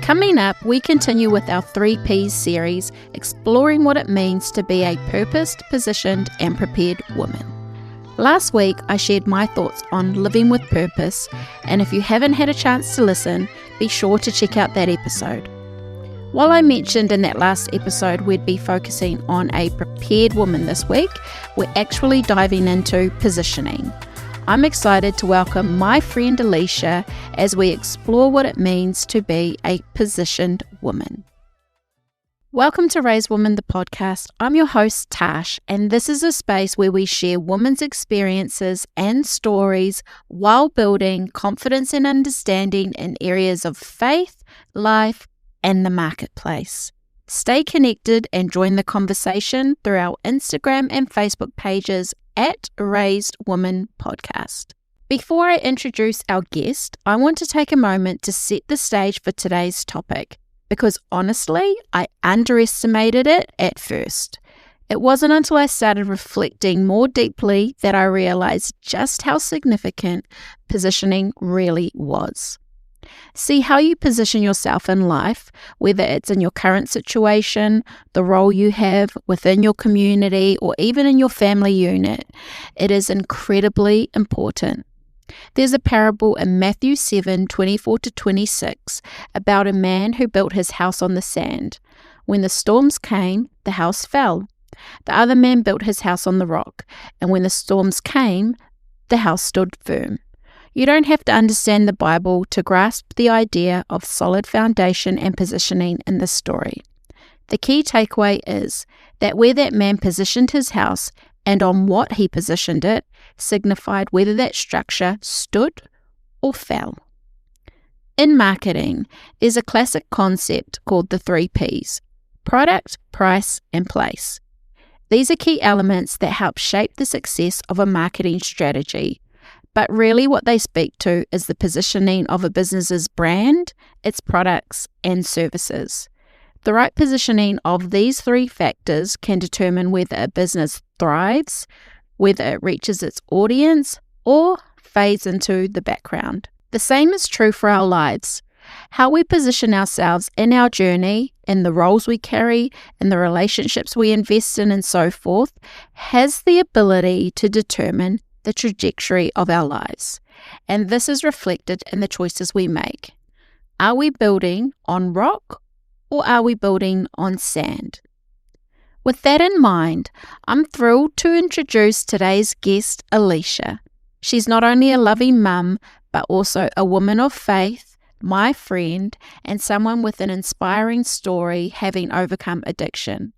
Coming up, we continue with our 3 Ps series, exploring what it means to be a purposed, positioned, and prepared woman. Last week, I shared my thoughts on living with purpose, and if you haven't had a chance to listen, be sure to check out that episode. While I mentioned in that last episode we'd be focusing on a prepared woman this week, we're actually diving into positioning. I'm excited to welcome my friend Alicia as we explore what it means to be a positioned woman. Welcome to Raise Woman, the podcast. I'm your host, Tash, and this is a space where we share women's experiences and stories while building confidence and understanding in areas of faith, life, and the marketplace. Stay connected and join the conversation through our Instagram and Facebook pages at Raised Woman Podcast. Before I introduce our guest, I want to take a moment to set the stage for today's topic, because honestly, I underestimated it at first. It wasn't until I started reflecting more deeply that I realized just how significant positioning really was. See, how you position yourself in life, whether it's in your current situation, the role you have within your community, or even in your family unit, it is incredibly important. There's a parable in Matthew 7:24-26 about a man who built his house on the sand. When the storms came, the house fell. The other man built his house on the rock, and when the storms came, the house stood firm. You don't have to understand the Bible to grasp the idea of solid foundation and positioning in this story. The key takeaway is that where that man positioned his house and on what he positioned it signified whether that structure stood or fell. In marketing, there's a classic concept called the 3 Ps: product, price, and place. These are key elements that help shape the success of a marketing strategy. But really what they speak to is the positioning of a business's brand, its products, and services. The right positioning of these 3 factors can determine whether a business thrives, whether it reaches its audience, or fades into the background. The same is true for our lives. How we position ourselves in our journey, in the roles we carry, in the relationships we invest in, and so forth, has the ability to determine the trajectory of our lives. And this is reflected in the choices we make. Are we building on rock or are we building on sand? With that in mind, I'm thrilled to introduce today's guest, Alicia. She's not only a loving mum, but also a woman of faith, my friend, and someone with an inspiring story having overcome addiction.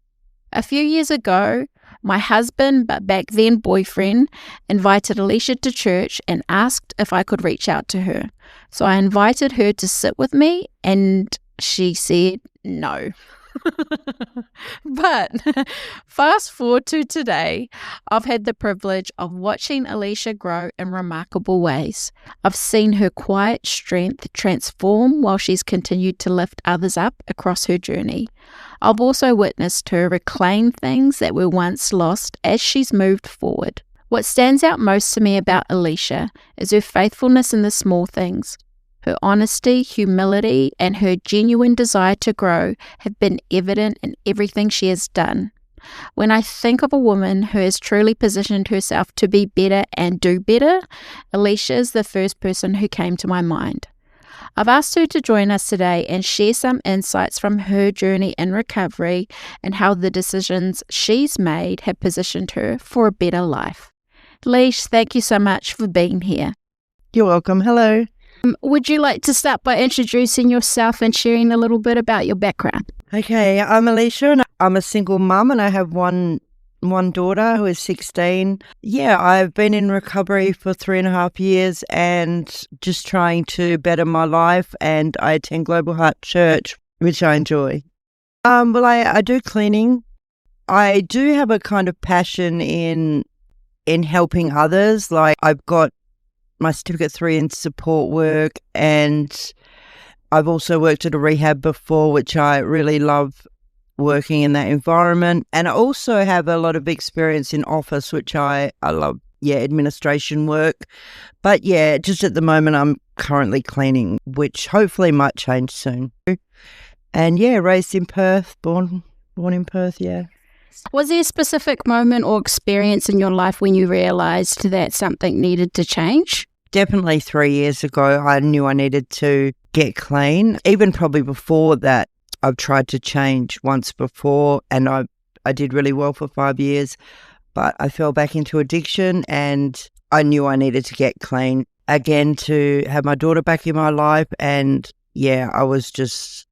A few years ago, my husband, but back then boyfriend, invited Alicia to church and asked if I could reach out to her. So I invited her to sit with me and she said no. But fast forward to today, I've had the privilege of watching Alicia grow in remarkable ways. I've seen her quiet strength transform while she's continued to lift others up across her journey. I've also witnessed her reclaim things that were once lost as she's moved forward. What stands out most to me about Alicia is her faithfulness in the small things. Her honesty, humility, and her genuine desire to grow have been evident in everything she has done. When I think of a woman who has truly positioned herself to be better and do better, Alicia is the first person who came to my mind. I've asked her to join us today and share some insights from her journey in recovery and how the decisions she's made have positioned her for a better life. Alicia, thank you so much for being here. You're welcome. Hello. Would you like to start by introducing yourself and sharing a little bit about your background? Okay, I'm Alicia and I'm a single mum and I have one daughter who is 16. Yeah, I've been in recovery for 3.5 years and just trying to better my life, and I attend Global Heart Church, which I enjoy. I do cleaning. I do have a kind of passion in helping others. Like, I've got my Certificate 3 in support work, and I've also worked at a rehab before, which I really love working in that environment. And I also have a lot of experience in office, which I love, administration work. But just at the moment I'm currently cleaning, which hopefully might change soon. And yeah, raised in Perth, born in Perth, yeah. Was there a specific moment or experience in your life when you realised that something needed to change? Definitely 3 years ago, I knew I needed to get clean. Even probably before that, I've tried to change once before, and I did really well for 5 years, but I fell back into addiction, and I knew I needed to get clean again to have my daughter back in my life. And yeah, I was just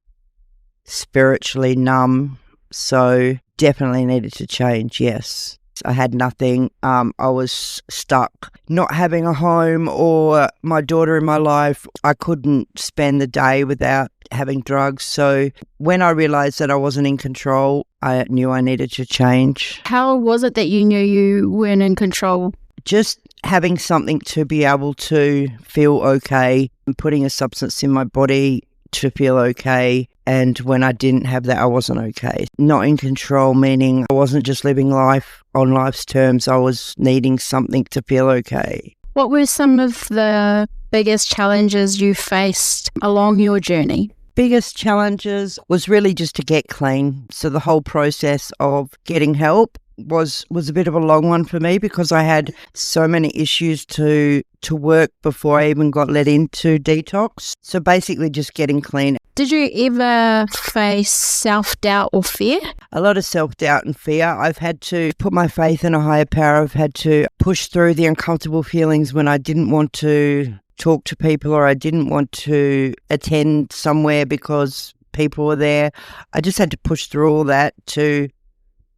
spiritually numb, so definitely needed to change, yes. I had nothing. I was stuck not having a home or my daughter in my life. I couldn't spend the day without having drugs. So when I realised that I wasn't in control, I knew I needed to change. How was it that you knew you weren't in control? Just having something to be able to feel okay and putting a substance in my body to feel okay. And when I didn't have that, I wasn't okay. Not in control, meaning I wasn't just living life on life's terms. I was needing something to feel okay. What were some of the biggest challenges you faced along your journey? Biggest challenges was really just to get clean. So the whole process of getting help was a bit of a long one for me because I had so many issues to work before I even got let into detox. So basically just getting clean. Did you ever face self-doubt or fear? A lot of self-doubt and fear. I've had to put my faith in a higher power. I've had to push through the uncomfortable feelings when I didn't want to talk to people or I didn't want to attend somewhere because people were there. I just had to push through all that to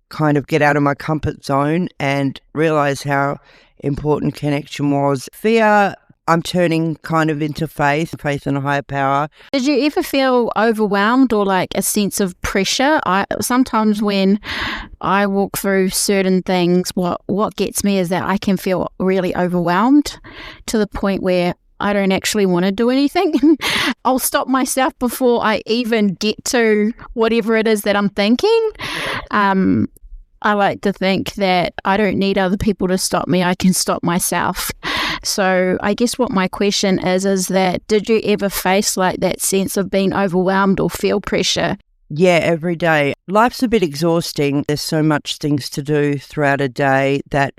kind of get out of my comfort zone and realize how important connection was. Fear, I'm turning kind of into faith in a higher power. Did you ever feel overwhelmed or like a sense of pressure? Sometimes when I walk through certain things, what gets me is that I can feel really overwhelmed to the point where I don't actually want to do anything. I'll stop myself before I even get to whatever it is that I'm thinking. I like to think that I don't need other people to stop me. I can stop myself. So I guess what my question is that did you ever face like that sense of being overwhelmed or feel pressure? Yeah, every day. Life's a bit exhausting. There's so much things to do throughout a day that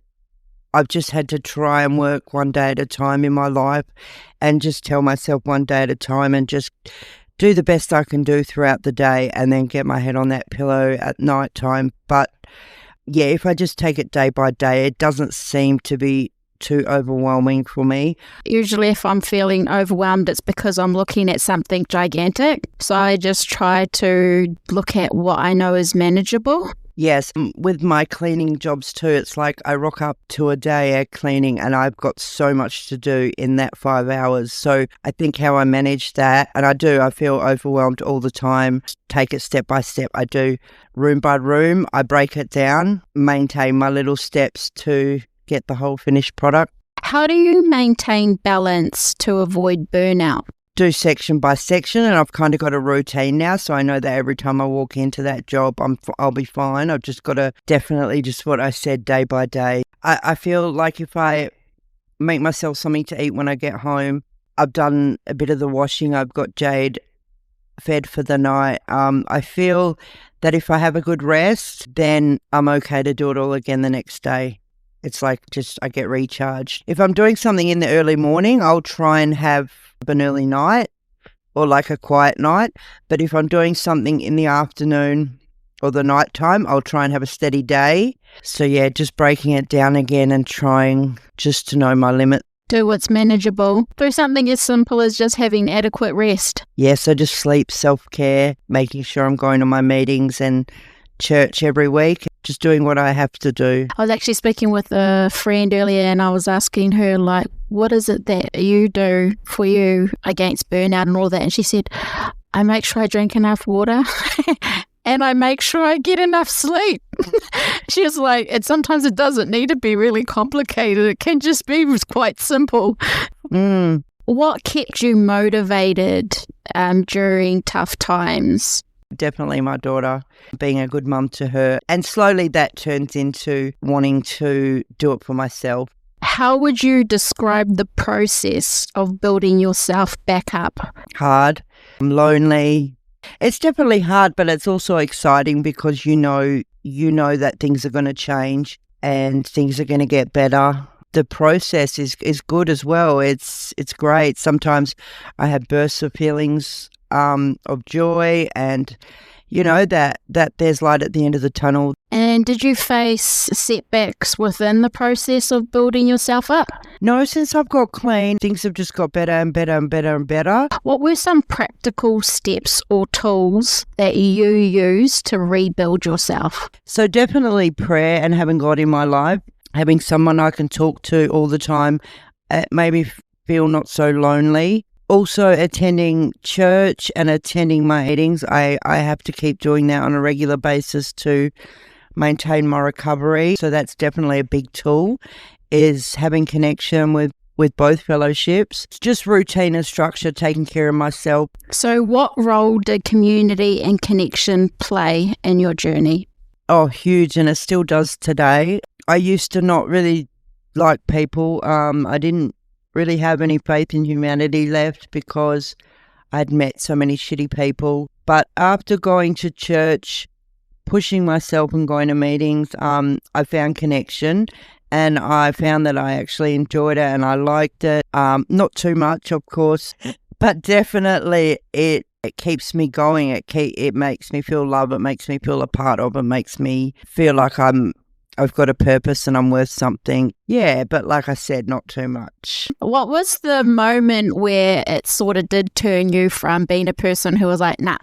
I've just had to try and work one day at a time in my life and just tell myself one day at a time and just do the best I can do throughout the day and then get my head on that pillow at night time. But yeah, if I just take it day by day, it doesn't seem to be too overwhelming for me. Usually if I'm feeling overwhelmed, it's because I'm looking at something gigantic. So I just try to look at what I know is manageable. Yes, with my cleaning jobs too, it's like I rock up to a day of cleaning and I've got so much to do in that 5 hours. So I think how I manage that, and I feel overwhelmed all the time. Take it step by step. I do room by room. I break it down, maintain my little steps to get the whole finished product. How do you maintain balance to avoid burnout? Do section by section, and I've kind of got a routine now, so I know that every time I walk into that job, I'll be fine. I've just got to definitely just what I said day by day. I feel like if I make myself something to eat when I get home, I've done a bit of the washing. I've got Jade fed for the night. I feel that if I have a good rest, then I'm okay to do it all again the next day. It's like just I get recharged. If I'm doing something in the early morning, I'll try and have an early night or like a quiet night. But if I'm doing something in the afternoon or the night time, I'll try and have a steady day. So yeah, just breaking it down again and trying just to know my limit. Do what's manageable. Do something as simple as just having adequate rest. Yeah, so just sleep, self-care, making sure I'm going to my meetings and church every week, just doing what I have to do. I was actually speaking with a friend earlier and I was asking her, like, what is it that you do for you against burnout and all that? And she said, I make sure I drink enough water and I make sure I get enough sleep. She was like, and sometimes it doesn't need to be really complicated. It can just be quite simple. What kept you motivated during tough times? Definitely my daughter, being a good mum to her. And slowly that turns into wanting to do it for myself. How would you describe the process of building yourself back up? Hard. I'm lonely. It's definitely hard, but it's also exciting because you know that things are going to change and things are going to get better. The process is good as well. It's great. Sometimes I have bursts of feelings of joy, and that there's light at the end of the tunnel. And did you face setbacks within the process of building yourself up? No, since I've got clean, things have just got better and better and better and better. What were some practical steps or tools that you used to rebuild yourself? So definitely prayer and having God in my life, having someone I can talk to all the time, made me feel not so lonely. Also attending church and attending my meetings. I have to keep doing that on a regular basis to maintain my recovery. So that's definitely a big tool, is having connection with both fellowships. It's just routine and structure, taking care of myself. So what role did community and connection play in your journey? Oh, huge, and it still does today. I used to not really like people. I didn't really have any faith in humanity left because I'd met so many shitty people. But after going to church, pushing myself and going to meetings, I found connection, and I found that I actually enjoyed it and I liked it. Not too much, of course, but definitely it keeps me going. It makes me feel love. It makes me feel a part of. It makes me feel like I've got a purpose and I'm worth something. Yeah, but like I said, not too much. What was the moment where it sort of did turn you from being a person who was like, nah,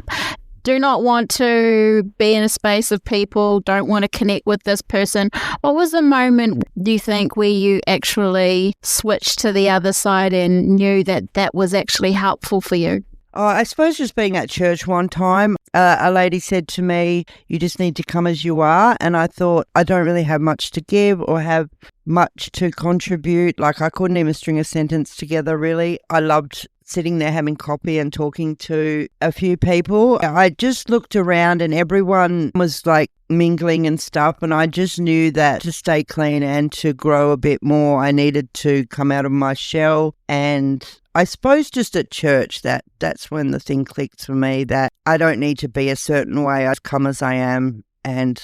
do not want to be in a space of people, don't want to connect with this person? What was the moment, do you think, where you actually switched to the other side and knew that that was actually helpful for you? I suppose just being at church one time, a lady said to me, you just need to come as you are. And I thought, I don't really have much to give or have much to contribute. Like, I couldn't even string a sentence together, really. I loved sitting there having coffee and talking to a few people. I just looked around and everyone was like mingling and stuff, and I just knew that to stay clean and to grow a bit more, I needed to come out of my shell. And I suppose just at church, that's when the thing clicked for me, that I don't need to be a certain way. I've come as I am, and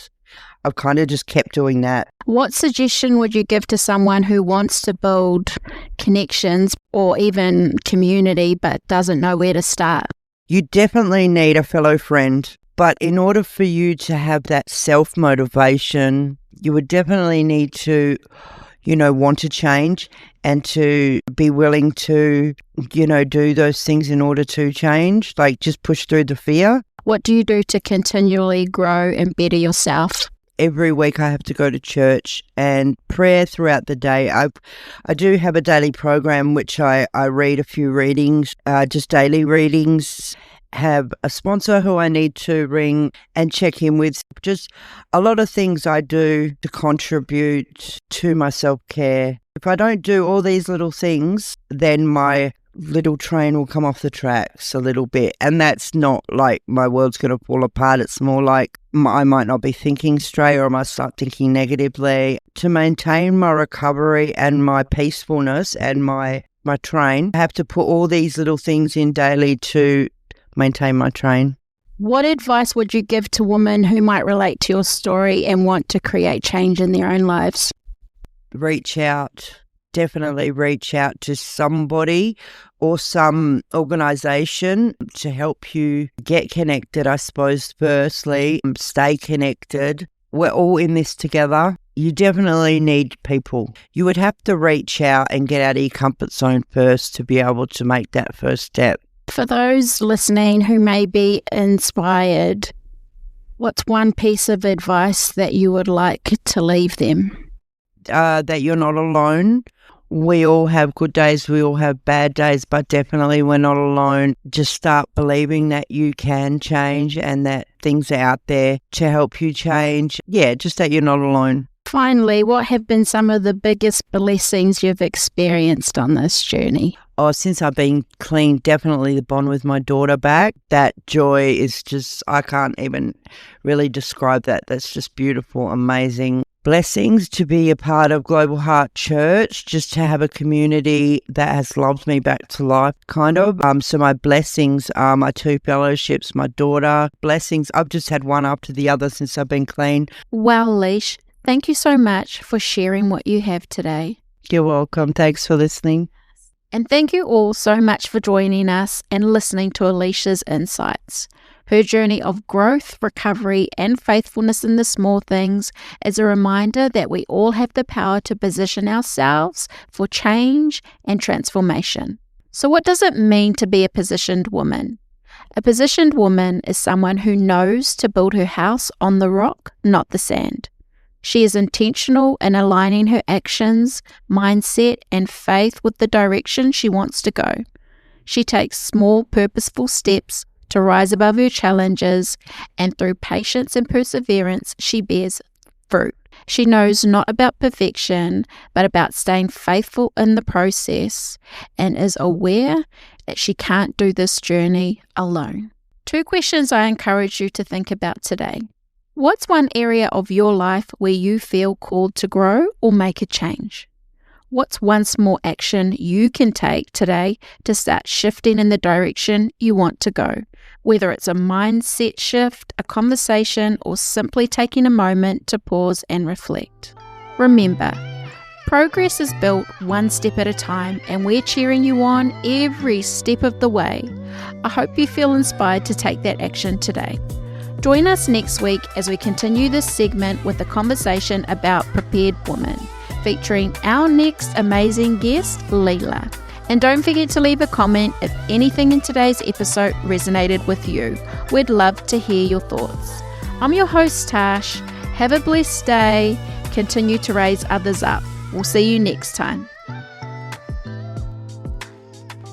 I've kind of just kept doing that. What suggestion would you give to someone who wants to build connections or even community but doesn't know where to start? You definitely need a fellow friend, but in order for you to have that self-motivation, you would definitely need to, want to change and to be willing to, do those things in order to change, like just push through the fear. What do you do to continually grow and better yourself? Every week I have to go to church and prayer throughout the day. I do have a daily program which I read a few readings, just daily readings, have a sponsor who I need to ring and check in with. Just a lot of things I do to contribute to my self-care. If I don't do all these little things, then my little train will come off the tracks a little bit, and that's not like my world's going to fall apart. It's more like I might not be thinking straight, or I might start thinking negatively. To maintain my recovery and my peacefulness and my train, I have to put all these little things in daily to maintain my train. What advice would you give to women who might relate to your story and want to create change in their own lives? Reach out. Definitely reach out to somebody or some organisation to help you get connected, I suppose, firstly. Stay connected. We're all in this together. You definitely need people. You would have to reach out and get out of your comfort zone first to be able to make that first step. For those listening who may be inspired, what's one piece of advice that you would like to leave them? That you're not alone. We all have good days, we all have bad days, but definitely we're not alone. Just start believing that you can change and that things are out there to help you change. Yeah, just that you're not alone. Finally, what have been some of the biggest blessings you've experienced on this journey? Oh, since I've been clean, definitely the bond with my daughter back. That joy is just, I can't even really describe that. That's just beautiful, amazing. blessings to be a part of Global Heart Church, just to have a community that has loved me back to life, kind of. So my blessings are my 2 fellowships, my daughter. Blessings, I've just had one after the other since I've been clean. Wow, Leash, thank you so much for sharing what you have today. You're welcome. Thanks for listening. And thank you all so much for joining us and listening to Alicia's insights. Her journey of growth, recovery, and faithfulness in the small things is a reminder that we all have the power to position ourselves for change and transformation. So what does it mean to be a positioned woman? A positioned woman is someone who knows to build her house on the rock, not the sand. She is intentional in aligning her actions, mindset, and faith with the direction she wants to go. She takes small, purposeful steps to rise above her challenges, and through patience and perseverance, she bears fruit. She knows not about perfection, but about staying faithful in the process, and is aware that she can't do this journey alone. 2 questions I encourage you to think about today. What's one area of your life where you feel called to grow or make a change? What's one small action you can take today to start shifting in the direction you want to go? Whether it's a mindset shift, a conversation, or simply taking a moment to pause and reflect. Remember, progress is built one step at a time, and we're cheering you on every step of the way. I hope you feel inspired to take that action today. Join us next week as we continue this segment with a conversation about prepared women, featuring our next amazing guest, Leela. And don't forget to leave a comment if anything in today's episode resonated with you. We'd love to hear your thoughts. I'm your host, Tash. Have a blessed day. Continue to raise others up. We'll see you next time.